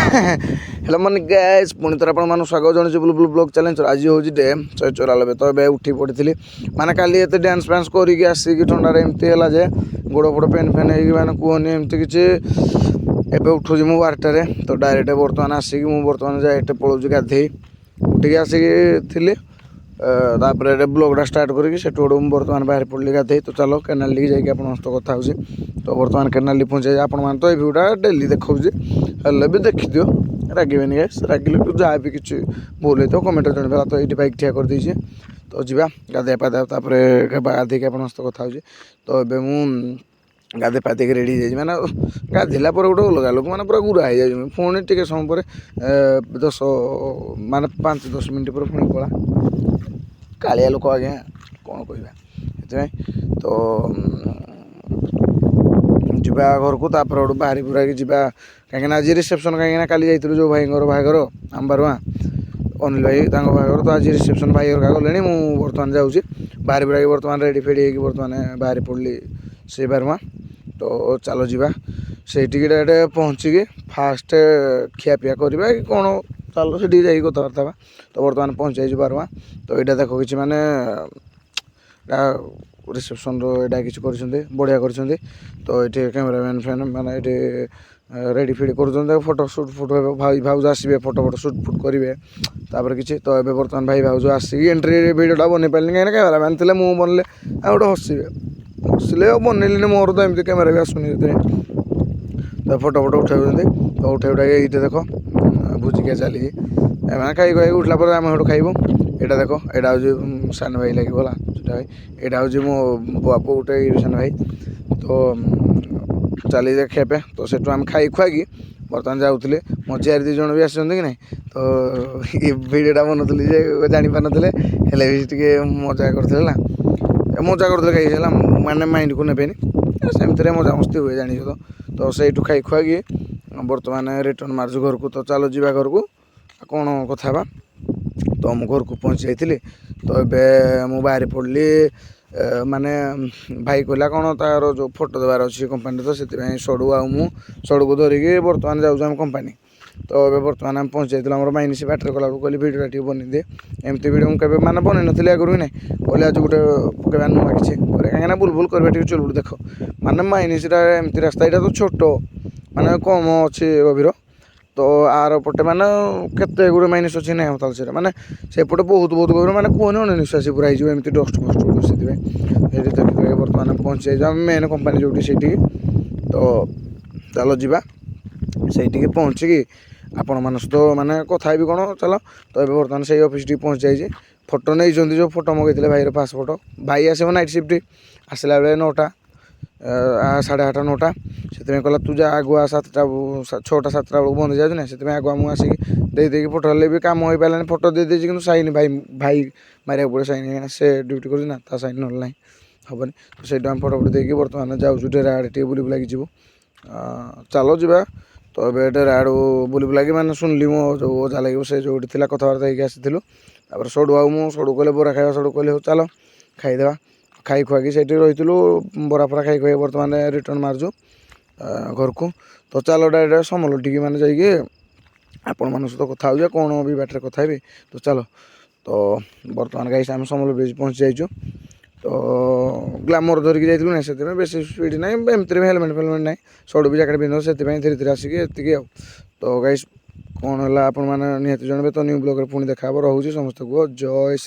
Hello money guys पुणी थर आप स्वागत जन बुल बुल ब्लॉग चैलेंज आज हूँ डे 194 तो ये उठी पड़ी माने काली एत डांस फांस करके आसिक ठंडार एमती है जे गोड़ फोड़ पेन फेन हो कहनी एमती किसी एवं उठूँ मु 12टार तो डायरेक्ट बर्तमान आसिक बर्तमान जाए पलाऊँ गाधे उठिक आसिक तापर ब्लॉगटा स्टार्ट करके बर्तमान बाहर पड़ी गाधे तो चलो केनाल जाकि आप कथा हो तो बर्तमान केनाल पहुँचे आपण मैंने तो भ्यूटा डेली देखा हेल्ले भी देखिदियो रागेनि गाइस रागिले तो जहाँ भी किसी भूल हो कमेंट जनवा तो ये बाइक ठिया कर देछे तो जीवा गाधे पाधे गाधे आप कथा हो तो ये मुझे गाधे पाधे रेडी मैंने गाधेला गोटे अलग लोक मैंने पूरा गुरा हो जाए पुणी टे समय पर 10 माने 5-10 मिनट पर पुणी पड़ा कालिया लोक आज्ञा कौन कह तो जीवा घर को तापर बाहरी बुरा कि कहीं आज रिसेप्शन कहीं काली जाइलु जो भाई बाहागर आंबारुआ अनिल भाई बाहागर तो आज रिसेप्शन भाई घर गले मुझे बर्तमान जाऊँगी बाहरी बुरा बर्तमान रेडी फेडी हो बर्तमान बाहरी पड़ी से बारुआ तो चलो जीवा से डायरेक्ट पहुँचिकी फास्ट खियापिया करवा कि कौन चलो से जा कथबार्ता तो बर्तमान पहुँच जाइए बारुआ तो यहाँ देख कि माने रिसेप्शन रोटा कि बढ़िया कर तो ये कैमेरामैन फैन मैंने ये रेडी फेडी कर फोटो सुट फोटो भाई भाउज आसवे फोटो फोटो सुट फुट करेंगे तापर किसी तो ये बर्तमान भाई भाउज आसिक एंट्री भिडियोटा बन पारे कहीं कैमेरामैन थे मुझे बनले आ गोटे हसवे हसिले बनैली मोर तो एमती कैमेरा भी आसुनी तो फोटो फोटो उठाई तो उठे उठा ये देख भोजिका चली एम खाई खाई उठला पर आम सेठू खाइबू यहाँ देख यहाँ हूँ सान भाई लगे गला भाई यहाँ हूँ मो बाप गोटे सान भाई तो चली खेपे तो सेठू आम खाई खुआकी बर्तमान जाऊे मो चार 2 जन भी आस कि ना तो ये भिडियोटा बनूली जापार ना भी टे मजा करते मजा करते कहीं मैंने माइंड को नेबेनि सेमती मजा मस्ती हुए जानी तो से खाई खुआकी बर्तमान रिटर्न मार्चु घर को तो चलो जीवा घर को कौन कथा तो मु घर को पहुँच जाइली तो ये मु बाहर पड़ली माने भाई कहला कौन तार जो फोटो देवार अच्छी कंपानी तो से सड़ू सड़ू को धरिकी बर्तमान जाऊँ कंपानी तो ये बर्तमान आम पहुँच जाइए आम माइनिस बैटर कला कहली भिडियो बन दे एमती भिडियो मुझे मैंने बन नी आगुरी ना कहले आज गोटे पकेबा नुआ किसी कहीं बुलबुल करवा चलुट देख माने माइनिसटा एमती रास्ता यहाँ तो छोट माने कम अच्छी गभीर तो आर पटे माने केते गुड़े माइनिस अच्छी ना होता से माने सेपटे बहुत बहुत गभीर माने कहनी अनिश्वासी पूरा हो एमती डस्ट फस्ट उड़ू से देखिए बर्तमान पहुँच जाइए मेन कंपानी जो से तो चलो जीवा से पहुँचिकी आपण मान सहित माने कथा भी कौन चलो तो ये बर्तमान से ऑफिस टी पहुँच जाइए फोटो नहीं जो फोटो मगैले भाईर पासपोर्ट भाई आसो नाइट शिफ्ट आसला बेले 9टा 8:30 9टा से कहला तू जा आगुआ 7टा 6टा 7टा बेलू बंद जाए ना से आगुआ मुझे आसिक देदेक फोटो हेल्ले भी कम हो पारानी फोटो दे देती कि सैन भाई भाई मारे पड़े सैन से ड्यूटी कर सैन ना ना हेनी तो से फोटो फोटो देखिए बर्तमान जाऊँ डेरा आड़े टे बुली बुलाक जीव चलो जीवा तो ये डेरा आड़ बुली बुलाक मैंने शुणिली मो जो ओझा लगे से जो कथबार्ता होगी आसी सड़ू आऊँ सड़ू कहले बरा खाଇବା सड़ू कहले हो चलो खाईदेवा खाई खुआकी से रही बरा फरा खाई खुआ बर्तमान रिटर्न मार्चु घर को तो चलो डायरेक्ट समल टी मैंने जाइए आपण मान सहित कथा हो कौन भी बाटर कथा है तो चलो तो बर्तमान गाइस आम समल ब्रिज पहुँच जाइचु तो ग्लामर धरिकी जाइलु ना से बेस स्पीड ना एमती हेलमेट फेलमेट ना सड़ू भी जैकेट पिंध से धीरे धीरे आसिक ये तो गाइस कौन है आपण मैंने निहत जनबे तो न्यू ब्लॉग पुणी देखा रोचे समस्त को जय श्री।